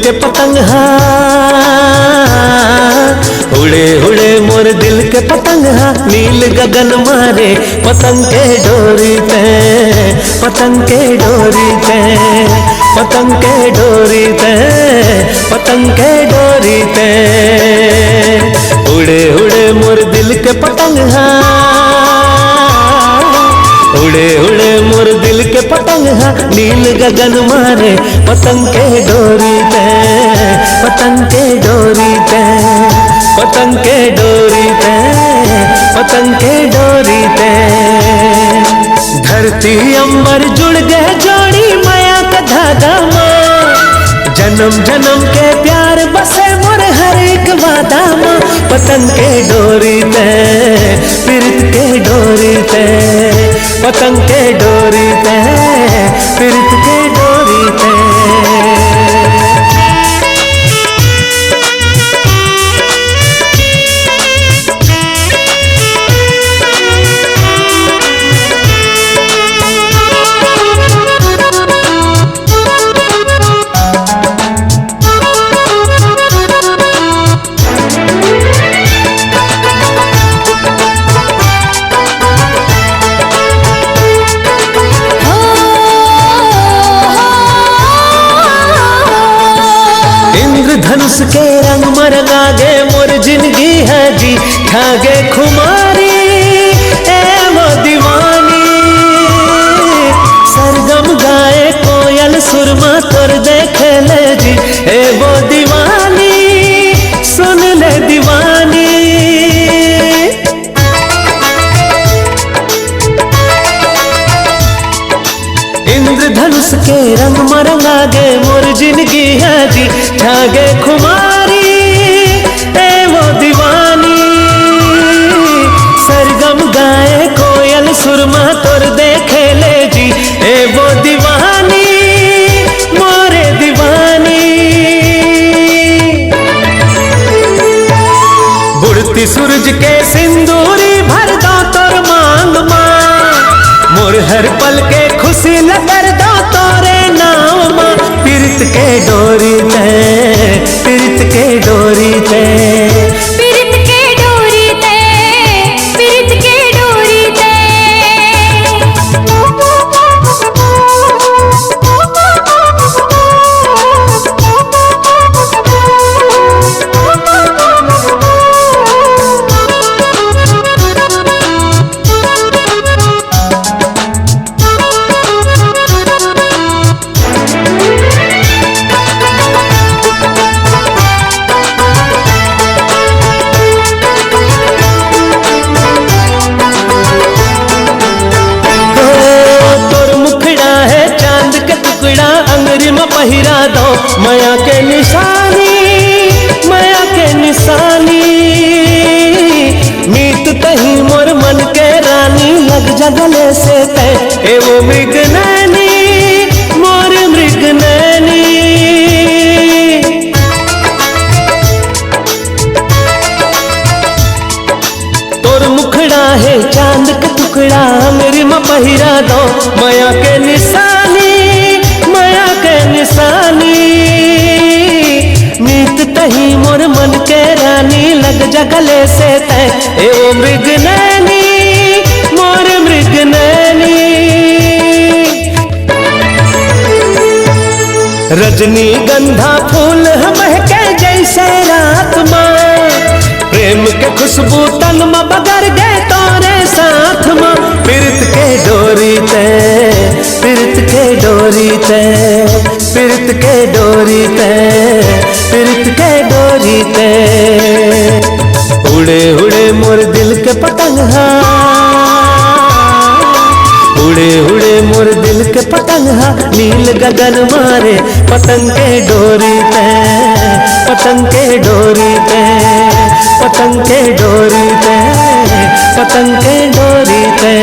के पतंग हा, उड़े उड़े मोर दिल के पतंग हा, नील गगन मारे पतंग के डोरी पे, पतंग के डोरी पे, पतंग के डोरी पे, पतंग के डोरी पे। उड़े उड़े मोर दिल के पतंग हा, उड़े उड़े मोर दिल के पतंग हा, नील गगन मारे पतंग के डोरी पे, पतंग के डोरी पे, पतंग के डोरी पे, पतंग के डोरी पे। धरती अंबर जुड़ गए जोड़ी माया का धागा माँ, जन्म जन्म के प्यार बसे मोर हर एक वादा माँ। पतंग के डोरी पे, प्रीत के डोरी पे, पतंग के डोरी पे, प्रीत के डोरी पे। धनुष के रंग मरंगा गे मोर जिंदगी है जी, ठागे खुमारी ए वो दीवानी। सरगम गाए कोयल सुरमा तोर देखे ले जी, ए वो दीवानी सुन ले दीवानी। इंद्रधनुष के रंग मरंगा गे मोर जिंदगी है जी, ठागे खुमारी ए वो दीवानी। सरगम गाए कोयल सुरमा तोर देखे ले जी, ए वो दीवानी मोरे दीवानी। बुढ़ती सूरज के सिंदूरी भर दो तोर मांग माँ, मोर हर पल के खुशी लगर दो तोरे नाम माँ। प्रीत के डोरी पे, प्रीत के डोरी पे, प्रीत के डोरी पे, प्रीत के डोरी पे। पहिरा दो माया के निशानी, माया के निशानी। मीत कहीं मोर मन के रानी, लग जा गले से तय ए वो मृग नैनी, मोर मृग नैनी। तोर मुखड़ा है चांद का टुकड़ा, मेरी माँ पहिरा दो माया के निशानी, माया के निशानी। मीत तही मोर मन के रानी, लग जा गले से तय ए ओ मृग नैनी, मोर मृग नैनी। रजनी गंधा फूल महके जैसे रात माँ, प्रेम के खुशबू तन में बगर गए तोरे साथ माँ। प्रीत के डोरी पे, प्रीत के डोरी पे, प्रीत के डोरी पे, प्रीत के डोरी पे। उड़े उड़े मोर दिल के पतंग हा, उड़े उड़े मोर दिल के पतंग हा, नील गगन मारे पतंग के डोरी पे, पतंग के डोरी पे, पतंग के डोरी पे, पतंग के डोरी पे।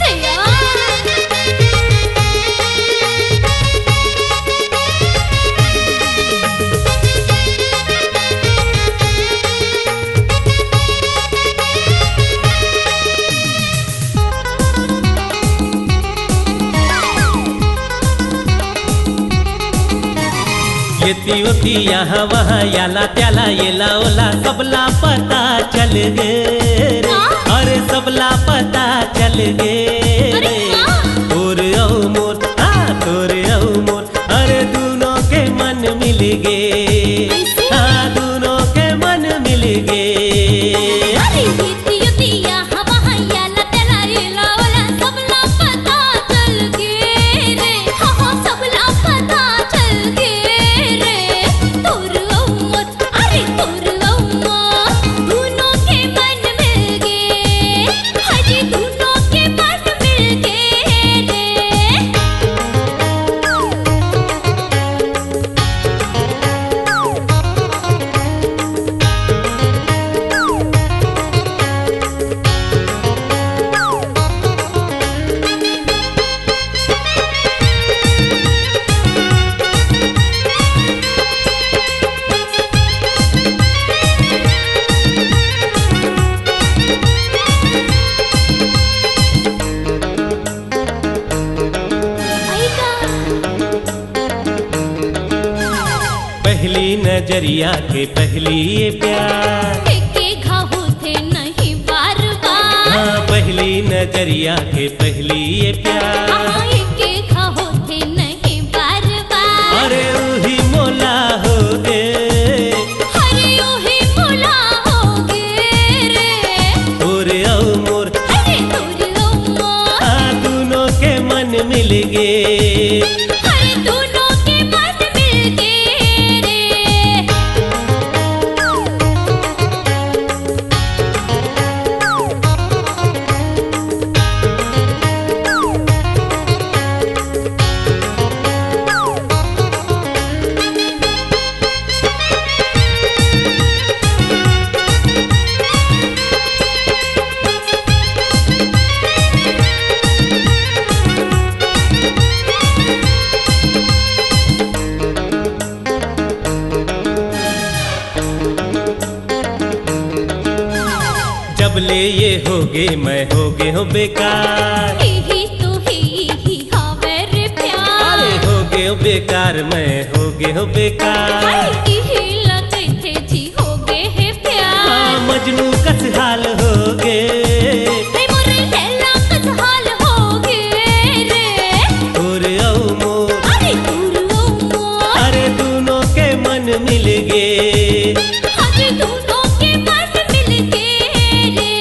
दया येती होती यहाँ वहाँ याला त्याला येला ओला सबला पता चल गे रे, अरे सबला पता चल गे रे। तोर औ मोर तोर औ मोर, अरे दोनों के मन मिल गे, हाँ दोनों के मन मिल गे। अरे येती होती यहाँ वहाँ याला त्याला येला ओला सबला पता चल गे रे, हाँ सबला पता चल गे रे। तोर औ मोर, अरे तोर औ मोर, दोनों के मन मिल गे, हाजी दोनों के मन मिल गे रे। पहली नजरिया के पहली ये प्यार, एके घाव थे नहीं बार बार, हाँ पहली नजरिया के पहली ये प्यार। हाँ एके घाव थे नहीं बार बार, अरे वही मोला हो गे, अरे ओही मोला हो गे रे। तोर औ मोर, अरे तोर औ मोर, हाँ दोनों के मन मिल गे, अरे दोनों के मन मिल गे रे। जब ले ये होगे मैं होगे हो बेकार, ही तो ही हावे रे प्यार, अरे होगे हो बेकार मैं होगे हो बेकार। ही लगे थे जी हो गे है प्यार, हाँ मजनू कस हाल हो गे, हे मोर लैला कस हाल हो गे रे। तोर औ मोर, अरे तोर औ मोर, अरे दोनों के मन मिल गे, हाजी दोनों के मन मिल गे रे।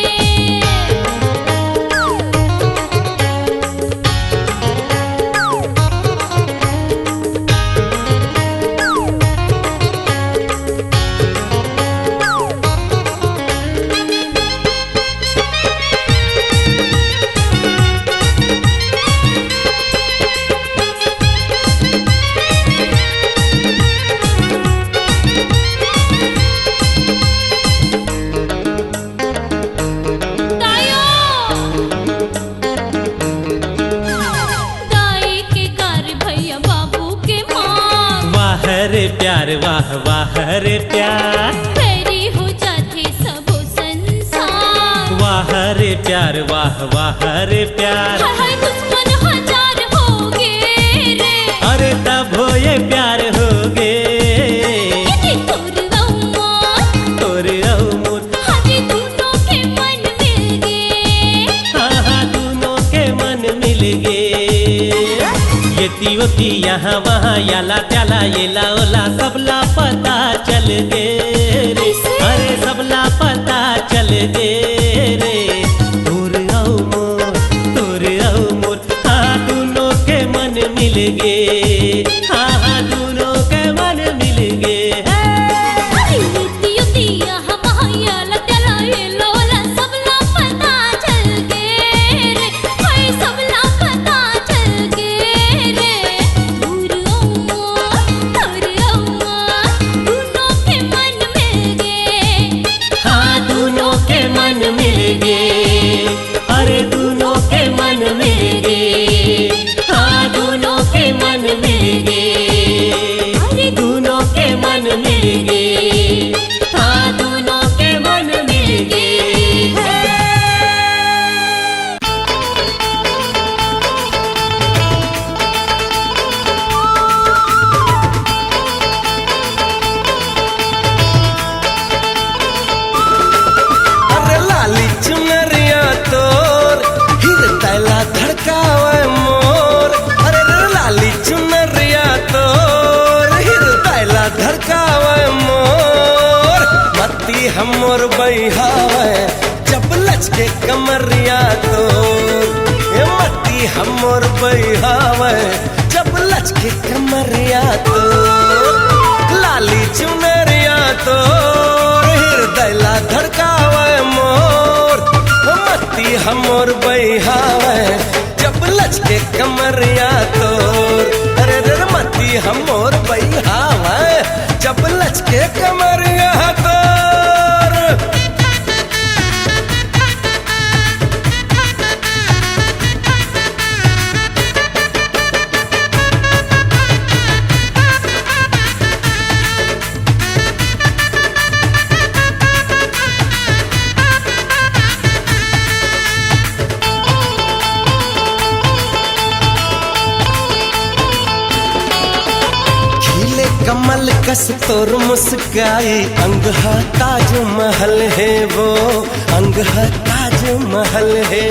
दाई के कर भैया बाबू के मां, वाह रे प्यार वाह वाह रे प्यार, फेरी हो जाते सबो संसार। वाह रे प्यार वाह वाह रे प्यार। हाय हाय दुश्मन हजार हो गे रे, अरे तब हो ये प्यार हो गे, ये तोर औ मोर, तोर औ मोर, हाजी दोनों के मन मिल गे, हाँ हाँ दोनों के मन मिल गे। येती होती यहाँ वहाँ याला त्याला येला ओला सबला पता चल गे रे, अरे सबला पता चल गे रे। तोर औ मोर, हाँ दोनों के मन मिल गे, हाँ हाँ दोनों के मन मिल गे। अरे येती होती यहाँ वहाँ याला त्याला येला ओला सबला पता चल गे रे, हाय सबला पता चल गे रे। तोर औ मोर, दोनों के मन मिल गे, हाँ दोनों के मन मिल गे, अरे दोनों के मन मिल गे, हाँ दोनों के मन मिल हमर बैहावे जब लचके कमरिया तो मती हमर बैहावे जब लचके कमरिया तो लाली चुनरिया तो हृदय ला धड़कावे मोर मती हमर बैहावे जब लचके कमरिया तो अरे रे मती हमर बैहावे जब लचके कमरिया तो कमल कस तोर मुस्काई अंग है ताज महल है वो अंग है ताज महल है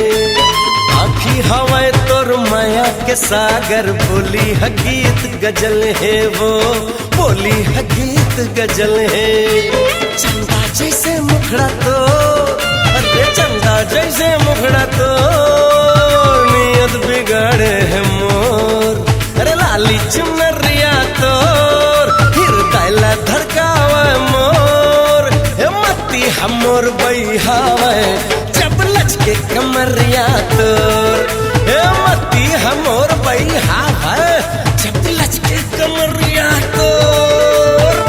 आँखी हवाए तोर माया के सागर बोली है गीत गजल है वो बोली है गीत गजल है चंदा जैसे मुखड़ा तो अरे चंदा जैसे मुखड़ा तो नियत बिगाड़े है मोर अरे लाली चुनरिया तो धड़कावे मोर मती हमर बैहावे जब लचके कमरिया तोर मती हमर बैहावे जब लचके कमरिया तोर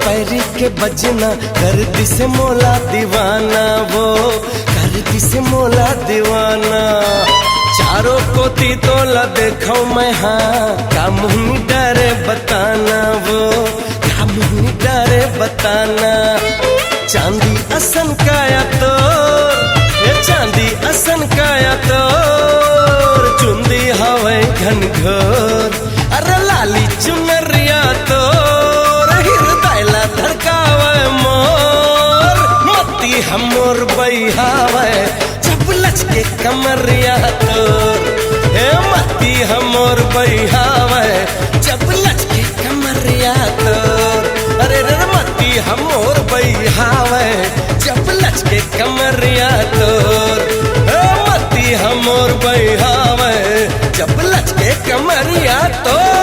पैरी के बजना कर दी से मोला दीवाना वो कर दी से मोला दीवाना चारों कोती तोला देखो मैं हाँ कामुनी डरे बताना वो कामुनी डरे बताना चांदी असन काया तो ये चांदी असन काया तो चुंदी हवे घन घोर अरे लाली चुनरिया तो धड़कावे मोर मती हमर बैहावे जब लचके कमरिया तोर मती हमर बैहावे जब लचके कमरिया तोर अरे रे मती हमर बैहावे जब लचके कमरिया तोर मती हमर बैहावे जब लचके कमरिया तोर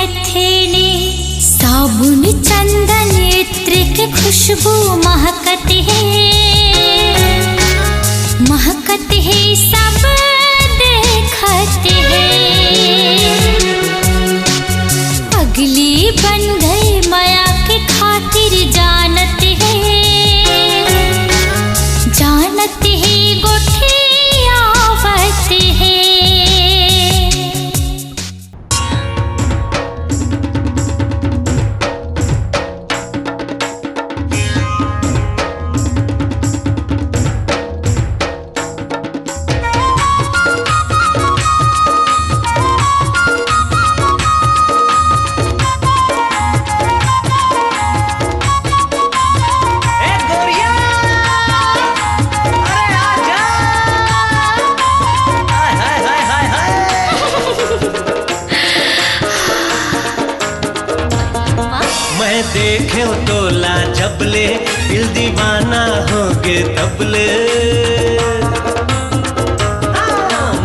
नथेने, साबुन चंदन इत्र की खुशबू महकती है, महकती है, सब देखते हैं। पगली बन गए माया की खातिर जानते हैं, जानते हैं गोठी आवत है। देखे तोला जबले दिल दीवाना होगे तबले,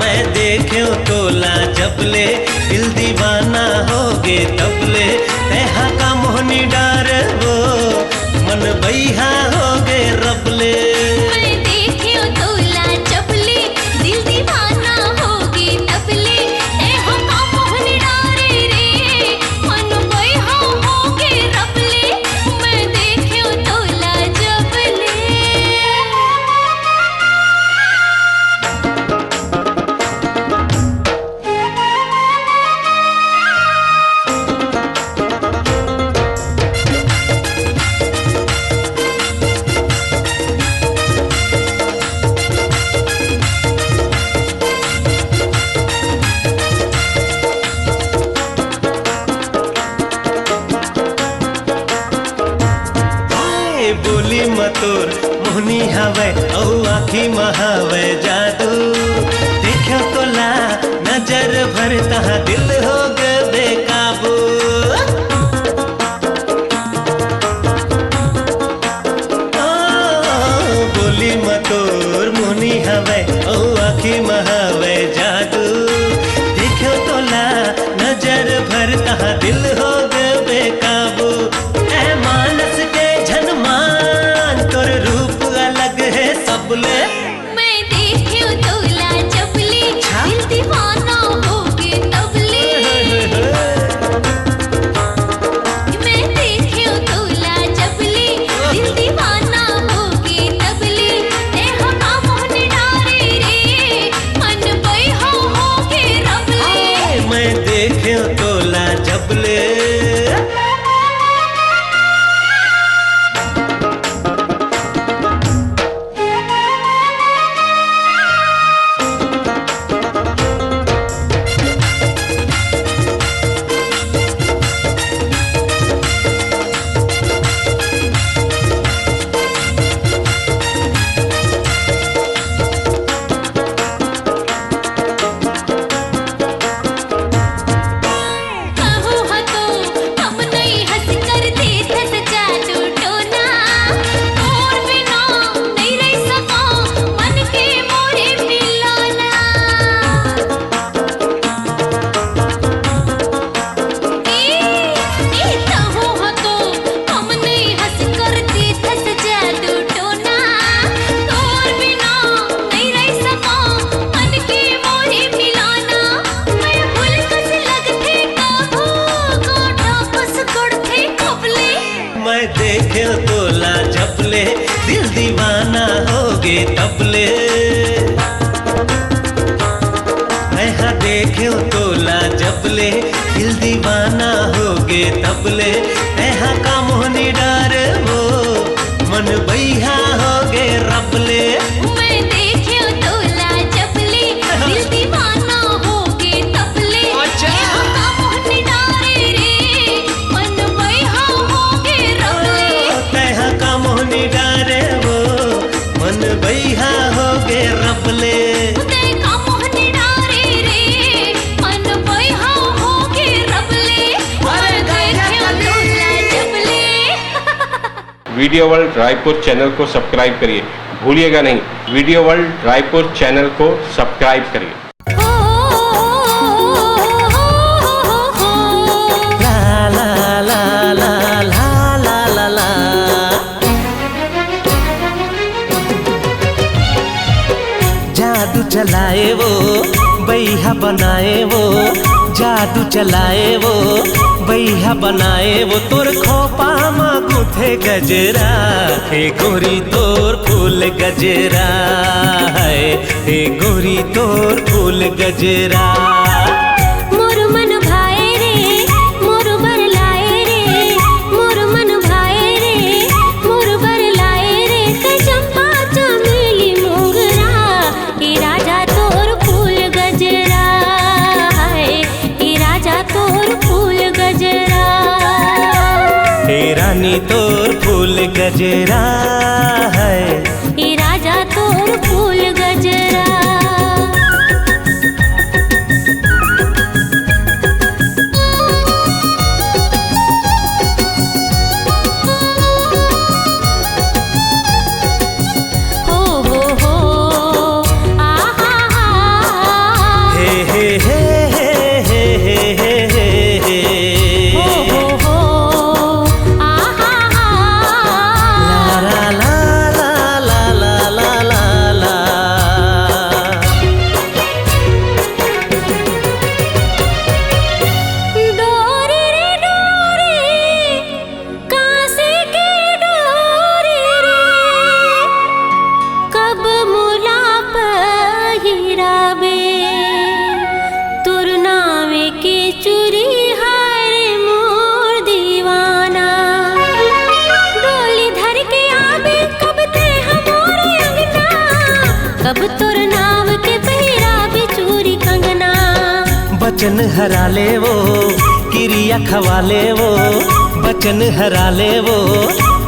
मैं देखे तोला जबले दिल दीवाना होगे तबले, तेहा का मोहनी डार वो मन बैहा होगे रबले। मैं देखे तोला जबले दिल दीवाना होगे तबले, तेहा का मोहनी डारे रे मन बैहा होगे रबले। मैं देखे तोला जबले। बोली मतोर मोहनी हवे औ आखी महावे जादू, देखो तोला नजर भरता दिल हो गए बेकाबू। बोली मतोर मोहनी हवे औ आखी महावे जादू, देखो तोला नजर भरता दिल हो गए बेकाबू। ऐ मानस के झनमान तोर रूप अलग है सबले, मैं देखे तोला जबले दिल दीवाना होगे तबले। मैं देखे तोला जबले दिल दीवाना होगे तबले, तेहा का मोहनी डारे रे मन बैहा होगे रबले। मैं देखे तोला जबले। कहूँ हतो हम नहीं हंस कर देत सजा टूटोना, तोर बिना नहीं रह सका मन के मोरे मिलाना। ए कहूँ हतो हम नहीं हंस कर देत सजा टूटोना, तोर बिना नहीं रह सका मन के मोरे मिलाना। मैं भूल कस लगथे काबू गोटा कस गड़थे खबले। मैं देखे तोला जबले दिल दीवाना होगे तबले, मैं हाँ देखे तोला जबले दिल दीवाना होगे तबले, मैं हाँ का मोहनी डार वो मन बैहा होगे रबले। मैं देखे तोला जबले दिल दीवाना होगे तबले, तेहा का मोहनी डारे रे मन बैहा होगे रबले। तेहा का मोहनी डारे वो मन बैहा होगे रबले। तेहा मोहनी डारे रे मन बैहा होगे रबले। मैं देखे तोला जबले। वीडियो वर्ल्ड रायपुर चैनल को सब्सक्राइब करिए, भूलिएगा नहीं, वीडियो वर्ल्ड रायपुर चैनल को सब्सक्राइब करिए। बनाए वो, जादू चलाए वो, बैहा बनाए वो, तोर खोपा मा गुथे गजरा, हे गोरी तोर फूल गजरा है, हे गोरी तोर फूल गजरा। मोर मन भाए रे, मोर बर लाए रे, मोर मन भाए रे, मोर बर लाए रे, ते चंपा चमेली मोगरा, हे राजा तोर फूल गजरा है, हे राजा तोर फूल गजरा, हे रानी तोर फूल गजरा है, हे राजा तोर फूल गजरा। कब तोर नाव के पहिरा बिचूरी कंगना, बचन हरा ले वो, किरिया खवा ले वो, बचन हरा ले वो,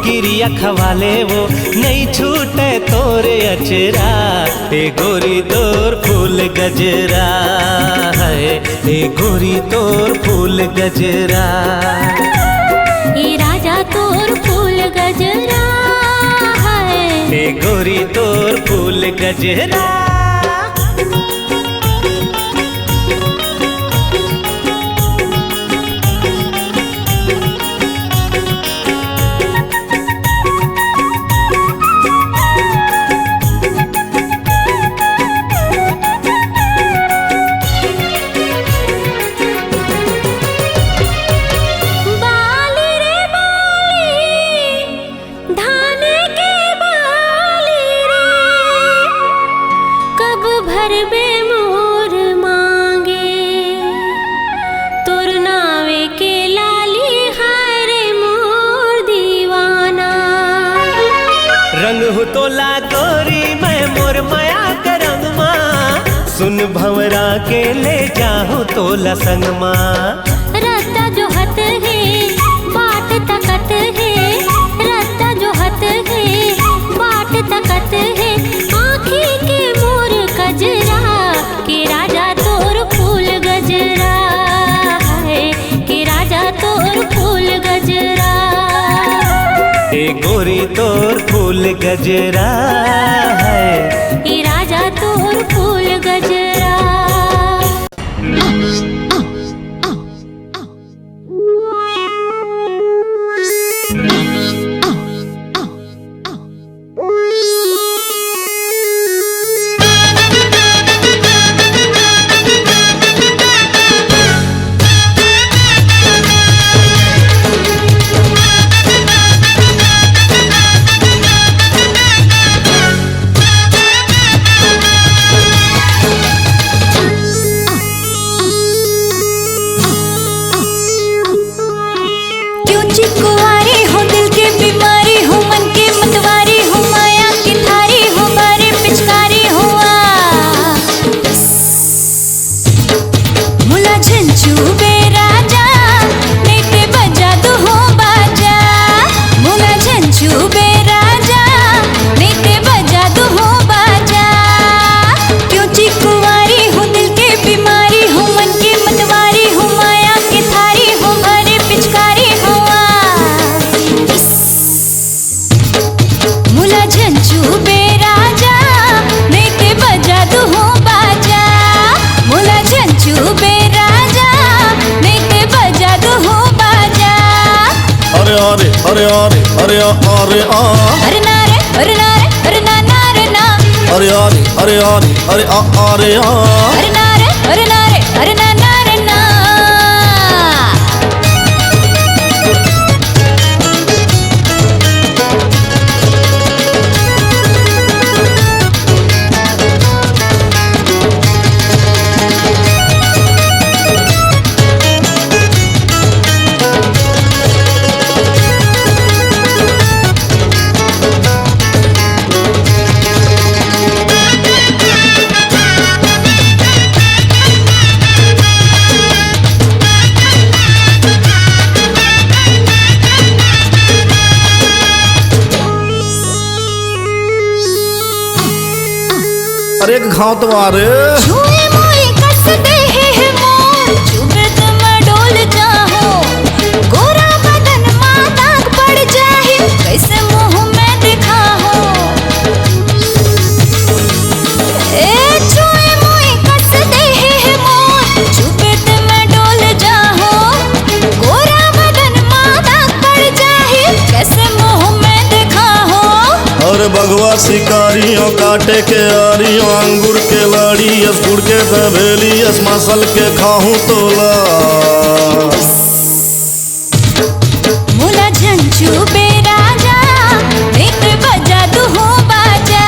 किरिया खवा ले वो, नहीं छूटे तोरे अचरा, हे गोरी तोर फूल गजरा है, हे गोरी तोर फूल गजरा, हे राजा तोर फूल गजरा है, हे गोरी तोर फूल गजरा। रंग हो तोला गोरी मैं मोर माया करंग माँ, सुन भंवरा के ले जाहूँ तोला संग माँ। रास्ता जो हत है बाट तकत है, रास्ता जो हत है बाट तकत है, आँखी के मोर कजरा, के राजा तोर फूल गजरा है, के राजा तोर फूल गजरा, हे गोरी तोर फूल गजरा है, हे राजा तोर फूल गजरा। अरे अरे अरे अरे आ अरे ना रे अरे ना रे अरे ना ना रे ना अरे अरे अरे अरे अरे आ अरे ना रे अरे ना रे अरे ना ना रे ना। अरे घाव तो आ रे छुए मोई कस दे है मोर चुबे तुम डोल जाहो गोरा बदन मा दाग पड़ जाए कैसे मुंह में दिखाओ। ए छुए मोई कस दे है मोर चुबे तुम डोल जाहो गोरा बदन मा दाग पड़ जाए कैसे मुंह में दिखाओ। और बगवा शिकारियों काटे के आरियों अंगूर के लाड़ी यस गुड़ के तबेली यस मसल के खाहूं तोला। मुला झंझू बेराजा एक बजा दू हो बाजा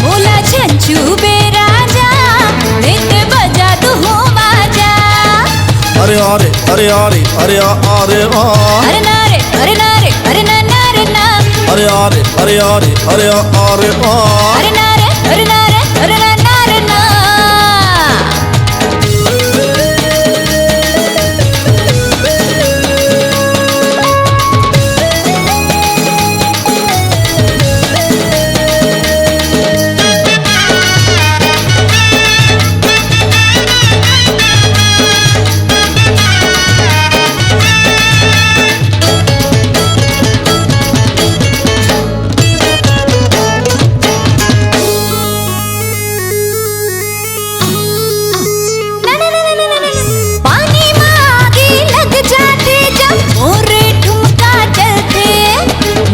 मुला झंझू बेराजा एक बजा दू हो बाजा। अरे अरे अरे अरे अरे अरे अरे ना रे अरे ना रे अरे ना ना रे ना। अरे अरे अरे अरे अरे अरे अरे ना रे अरे ना रे अरे ना ना रे ना। पानी में आगे लग जाते जब मोरे ठुमका चलते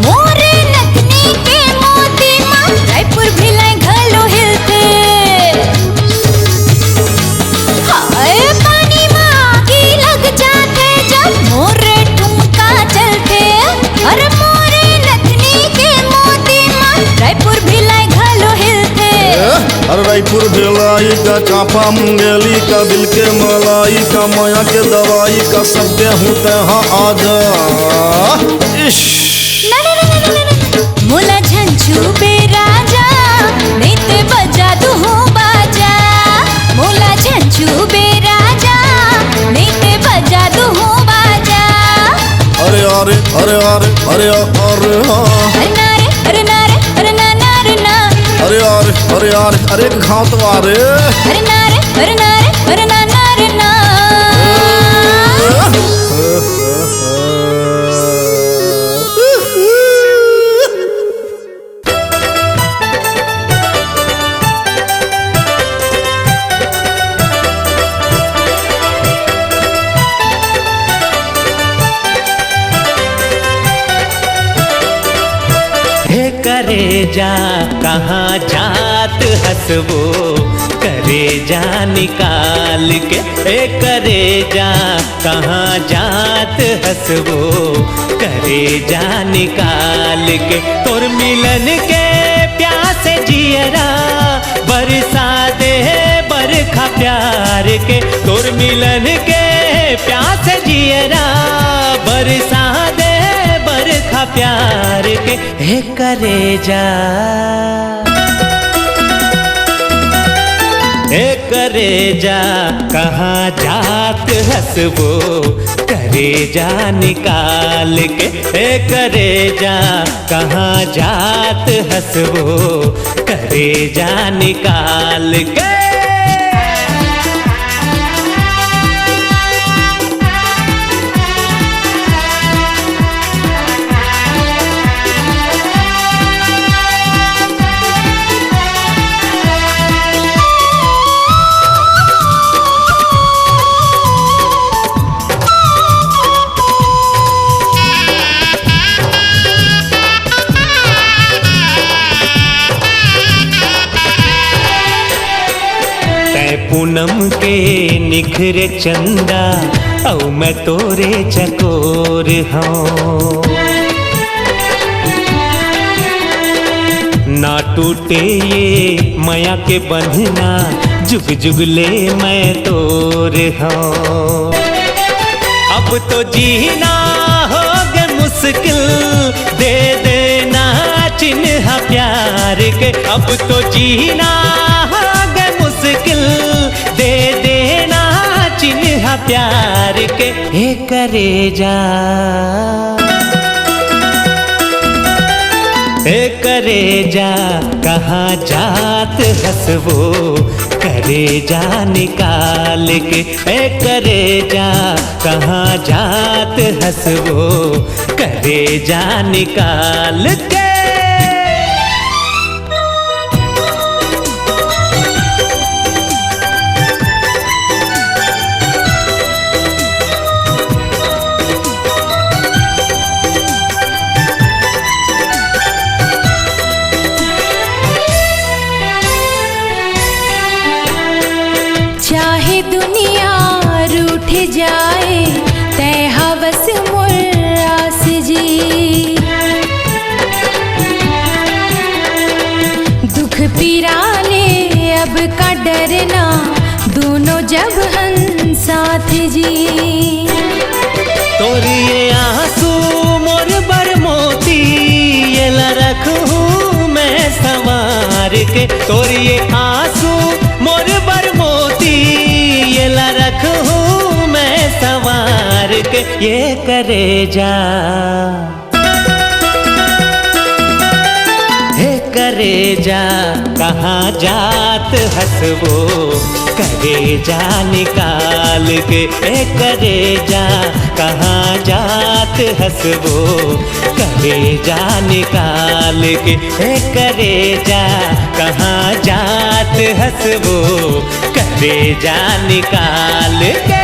मोरे नथनी के मोती माँ रायपुर भिलाई घलो हिलते। हाय पानी में आगे लग जाते जब मोरे ठुमका चलते अरे मोरे नथनी के मोती माँ रायपुर भिलाई घलो हिलते। अरे रायपुर भिलाई का चापा मुंगेली का दिल के मलाई का माया के दवाई का सब हूँ तहाँ आ जा। इश ना ना ना ना ना ना। मुला झंझू बेराजा नहीं ते बजा दू हो बाजा मुला झंझू बेराजा नहीं ते बजा दू हो बाजा। अरे अरे अरे अरे अरे अरे अरे ना रे अरे ना रे अरे ना ना रे ना। अरे अरे अरे अरे अरे घाव तो आ रे अरे ना रे अरे ना रे अरे ना ना रे ना। हे करेजा कहाँ जात हसबो करेजा निकाल के। हे करेजा कहाँ जात हसबो करेजा निकाल के। तोर मिलन के प्यासे जियरा बरसा दे बरखा प्यार के। तोर मिलन के प्यासे जियरा बरसा दे बरखा प्यार के। हे करेजा हे करेजा कहाँ जात हसबो करेजा निकाल के। हे करेजा कहाँ जात हसबो करेजा निकाल के। पूनम के निखरे चंदा औ मैं तोरे चकोर हूँ। ना टूटे ये माया के बंधना जुग जुग ले मैं तोर हूँ। अब तो जीना हो गए मुश्किल दे देना चिन्ह प्यार के। अब तो जीना हो गए मुश्किल दे देना चिन्ह प्यार के। हे करेजा हे करेजा कहाँ जात हंसवो करेजा निकाल के। हे करेजा कहाँ जात हंसवो करेजा निकाल के। चाहे दुनिया रूठ जाए तय हवस मुर्रास जी। दुख पीराने अब का डरना दोनों जब हम साथ जी। तोरी ये आंसू मोर बर मोती ये ला रखूं मैं संवार के। तोरी ये आंसू मोर बर मोती ये ला रखूं मैं संवार के। ये करेजा हे करेजा कहाँ जात हंसवो करेजा निकाल के। हे करेजा कहाँ जात हंसवो करेजा निकाल के। हे करेजा कहाँ जात हंसवो करेजा निकाल के।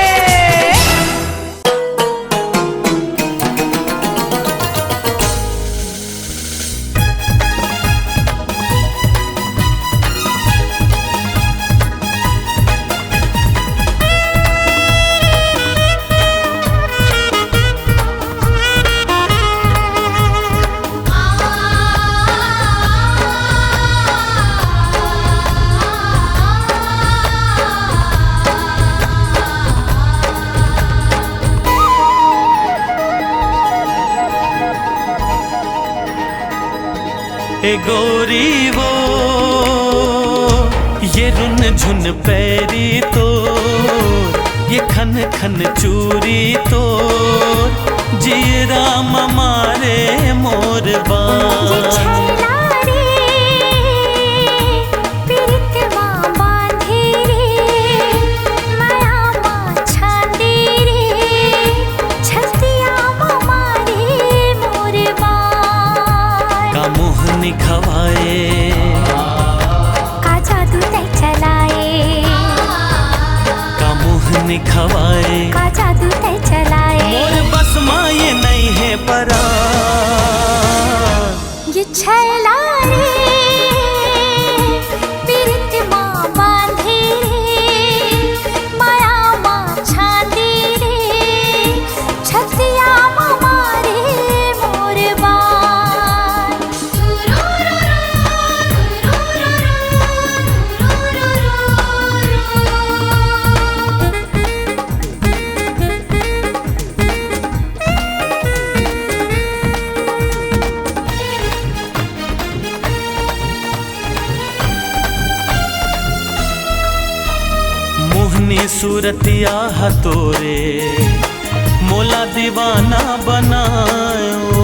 ए गोरी वो ये रुन झुन पैरी तो ये खन खन चूरी तो जी राम मारे मोर बान। खवाए का जादू तय चलाए। का मुँह निखवाए का जादू तय चलाए। मोर बस माँ ये नहीं है परा ये छैला रे पीरित माँ बांधे रे माया माँ छांदी रे छतिया माँ मारे मोर बान। मोहनी सूरतिया हतोरे मोला दीवाना बनायो।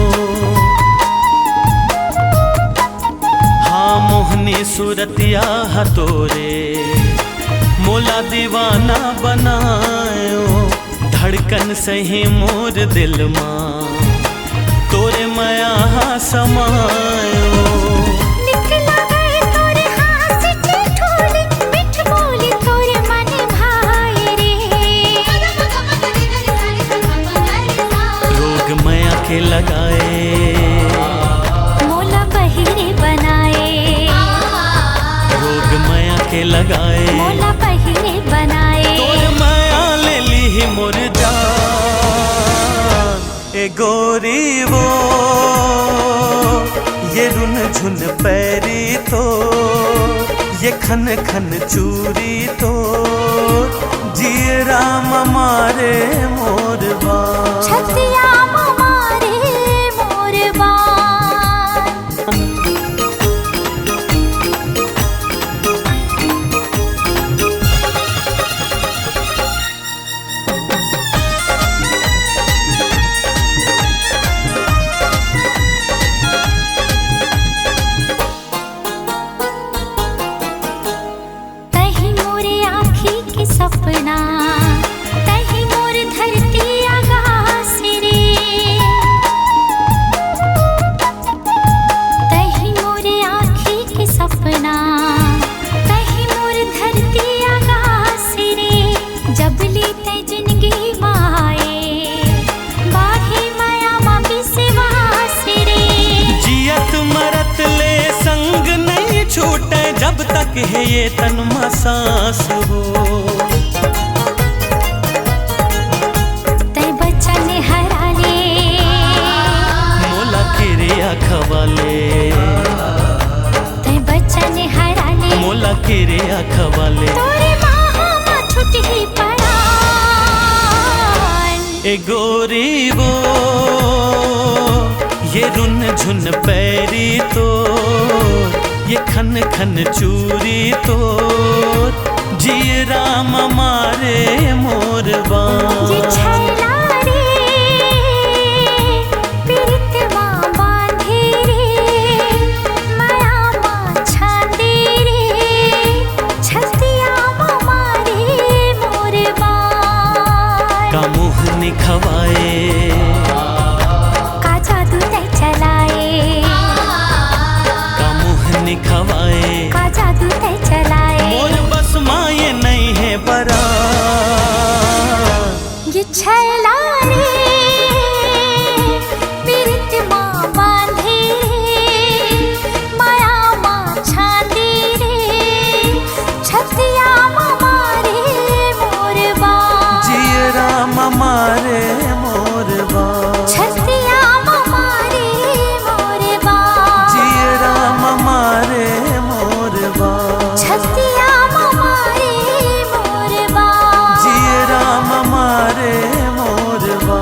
हाँ मोहनी सूरतिया हतोरे मोला दीवाना बनायो। धड़कन सही मोर दिल माँ तोरे माया समायो। के लगाए मोला बहिरे बनाए। रोग माया के लगाए मोला बहिरे ही मोर जान। ए गोरी वो ये रुन झुन पैरी तो, ये खन खन चूरी तो, जिए राम मारे मोरबा। छतिया मारे मोरबा। तही मोरे आँखी के सपना, तही मोर धरती आकाश रे। तही मोरे आँखी के सपना, तही मोर धरती आकाश रे। जब लीते जिंदगी माए बाही माया मा विश्वास रे। जियत मरत ले संग नहीं छूटे, जब तक है ये तन में सांस हो। तै बचन हरा ले मोला केरे आखवाले, तै बचन हरा ले मोला केरे आखवाले। तोरे बाहों में छूट ही परान। ए गोरी वो ये रुन झुन पैरी तो, ये खन खन चूरी तो, जिए राम मारे मोरबा। ये छैला रे पीरितवा बांधे रे, माया मा छांदे रे। छतिया मारे मोरबा। का मुँह निखवाए, का जादू तै चलाए, का मुँह निखवाए, का जादू तै चलाए। मोर बस माये नहीं है बरा। ये छैला रे पीरितवा बांधे रे, माया मा छांदे रे। छतिया मारे मोरबा। जिए राम मारे मोरबा। छतिया मारे मोरबा। जिए राम मारे मोरबा। छतिया मारे मोरबा। जिए राम मारे मोरबा।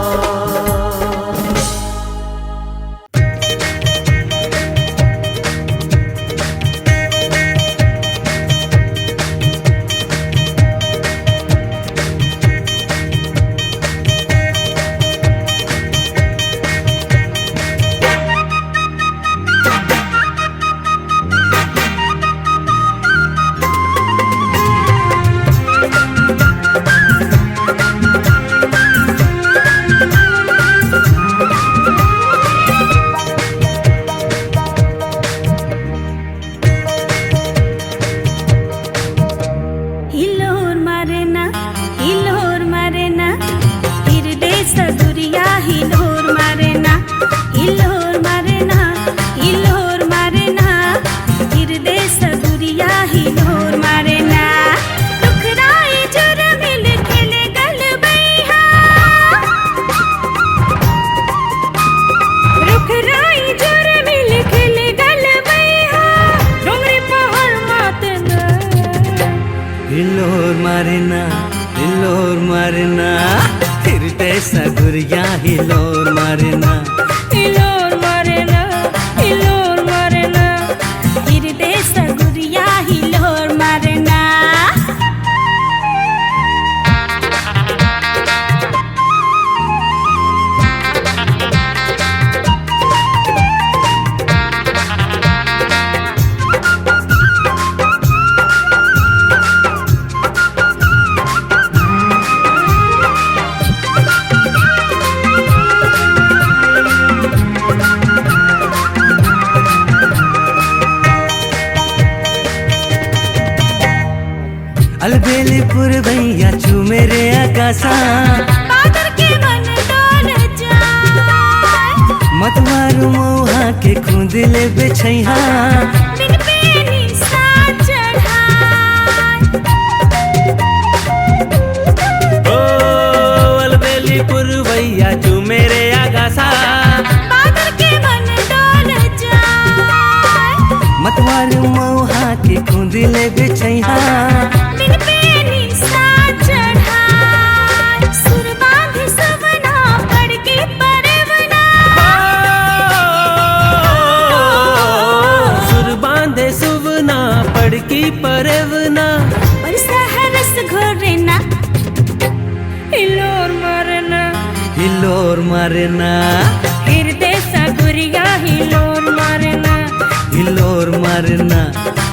हिलोर मारेना, हिलोर मारेना, हृदय सदुरिया हिलोर मारेना। हिलोर मारेना, हिलोर मारेना, हृदय सदुरिया हिलोर मारेना। टुकराई जुर मिल खेले गल बैहा, रुखराई जुर मिल खेले गल बैहा। डोंगरी पहाड़ मातना हिलोर मारना, हिलोर मारना, हृदय सगुरिया हिलोर मारना। हिलोर मारेना, हिलोर मारेना, हृदय सगुरिया हिलोर मारेना। अलबेलीपुर भैया छू मेरे आकाशा, बादर के मन डोल जाए। मतवारू मोहा के खूंदिले बेछैहा, बिन पेनी सा चढ़ाए। ओ पतैया चू मेरे आगासा बादल के मन डोल जाए मतवार मौहा के कुंदिले बिछैहा बिन पे निशा चढ़ाए सुर बांधे सवना पड़ के परवना सुर बांधे सुवना पड़की परवना और सहरस घोरना हिलोर मरना हिलोर मारना हृदय सगुरिया हिलोर मरना हिलोर मारना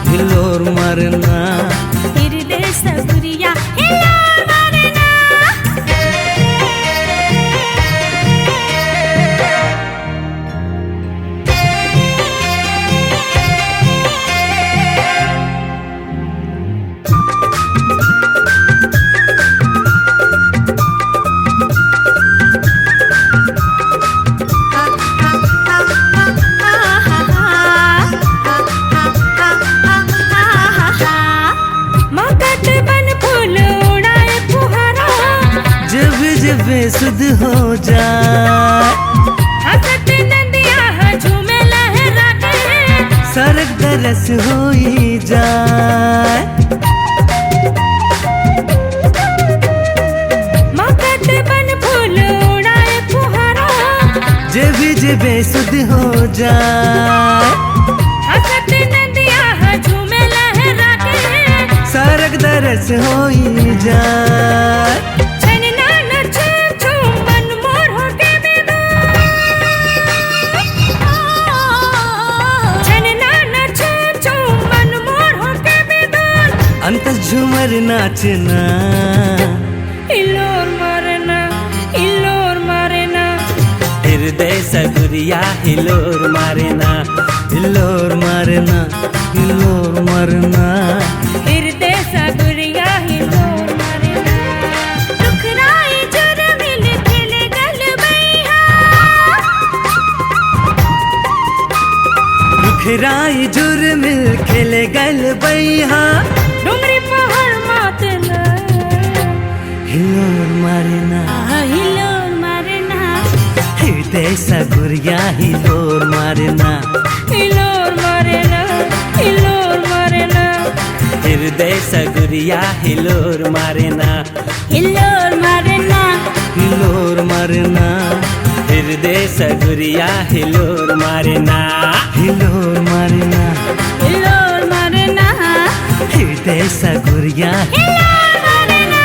हिलोर मारना हृदय सगुरिया हिलोर मरना मगध बन फूल उड़ाए फुहारा जब जब सुध हो जाए हसत नदिया झूमे लहरा के सरक दरस होई जाए मगध बन फूल उड़ाए फुहारा जब जब सुध हो जाए हसत नदिया झूमे लहरा के सरक दरस होई जाए छन नान छूम मन मोर हो के बेदो छन नान छूम मन मोर हो के बेदो अंत झूमर नाचना हिलोर मरना हृदय सगुरिया हिलोर मारना हिलोर मारना हिलोर मारना हृदय सगुरिया हिलोर मरना दुखराई जुर मिल खेले गल बैहा रुखराई जुर मिल खेले गल बैहा डुंगरी पहाड़ मातला हिलोर मारना हिलोर मरना हृदय सगुरिया हिलोर मारना हिलोर मरना हिलोर मरना हृदय सगुरिया हिलोर मारना हिलोर मरना हिलोर मारना हृदय सगुरिया हिलोर मारना हिलोर मारना हिलोर मरना हृदय सगुरिया हिलोर मरना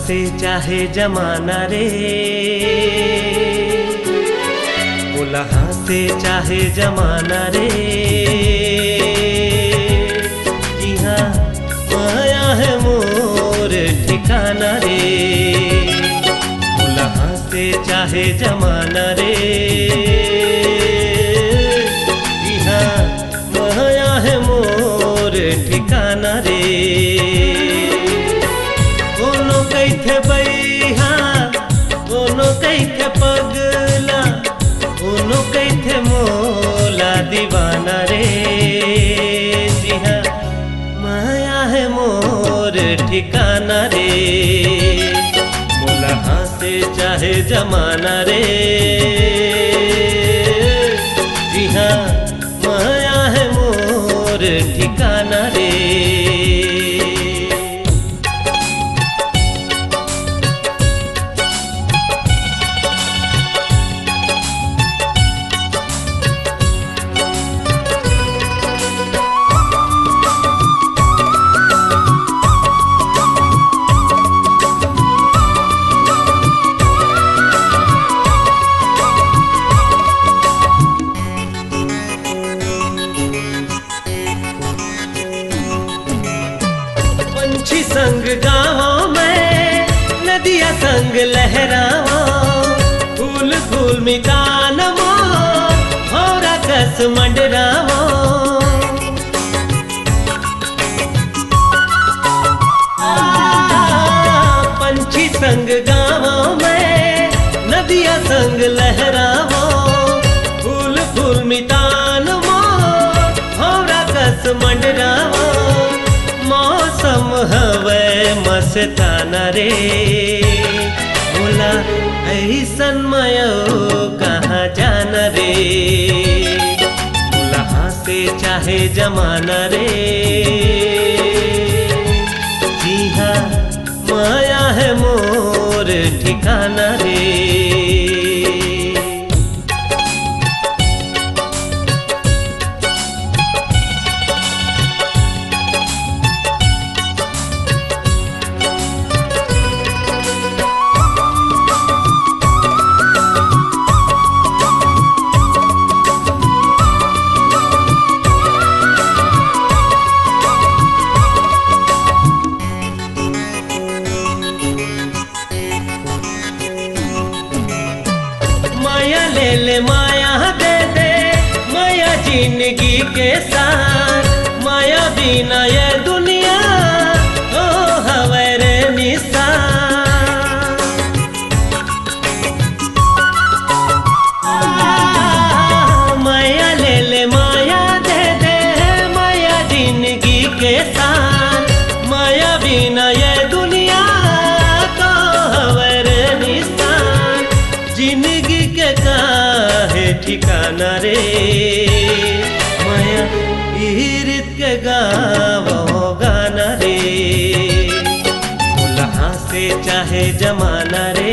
से चाहे जमाना रे उलहा से चाहे जमाना रे जी हाँ माया है मोर ठिकाना रे उलहा से चाहे जमाना रे जी हाँ माया है मोर ठिकाना रे कोनो कैथे बैहा कोनो कैथे पगला कोनो कैथे मोला दीवाना रे जी हाँ माया है मोर ठिकाना रे मोला हाथे चाहे जमाना रे जी हाँ माया है मोर ठिकाना रे गाँव में नदिया संग लहरावा, फूल फूल मितान मोर होरा कस मंडरावा। पंछी संग गाँव में नदिया संग लहरावा, फूल फूल मितान मोर होरा कस मंडरावा। मौसम हवे मस्ताना रे बोला ऐसन मयो कहाँ जाना रे, बोला हंसे चाहे जमाना रे। जी हाँ माया है मोर ठिकाना रे। माया ले ले माया दे दे माया जिंदगी के साथ, माया बिना ये दुनिया ओ हवे रे निसार। माया ले ले माया दे दे माया जिंदगी के साथ, माया बिना ये दुनिया तो हवे रे निसार। जिंदगी के काहे ठिकाना रे माया इरित के गावो गाना रे, बोला हंसे चाहे जमाना रे,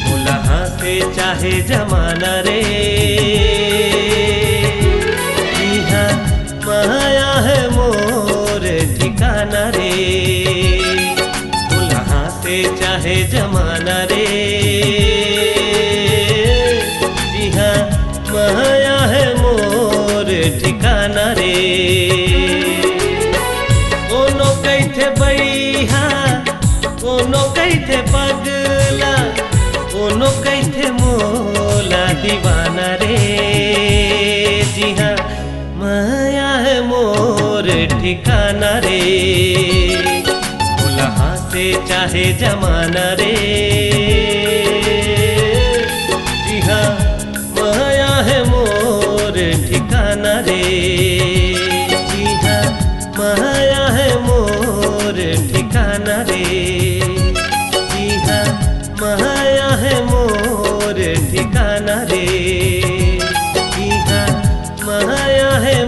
बोला हंसे चाहे जमाना रे। यहाँ माया है मोर ठिकाना रे, से चाहे जमाना रे। जी हाँ माया है मोर ठिकाना रे। कोनो कैथे बैहा कोनो कैथे पगला, कोनो कैथे मोला दीवाना रे। जी हाँ माया है मोर ठिकाना रे, से चाहे जमाना रे। जी हाँ माया है मोर ठिकाना रे। जी हाँ माया है मोर ठिकाना रे। जी हाँ माया है मोर ठिकाना रे। जी हाँ माया है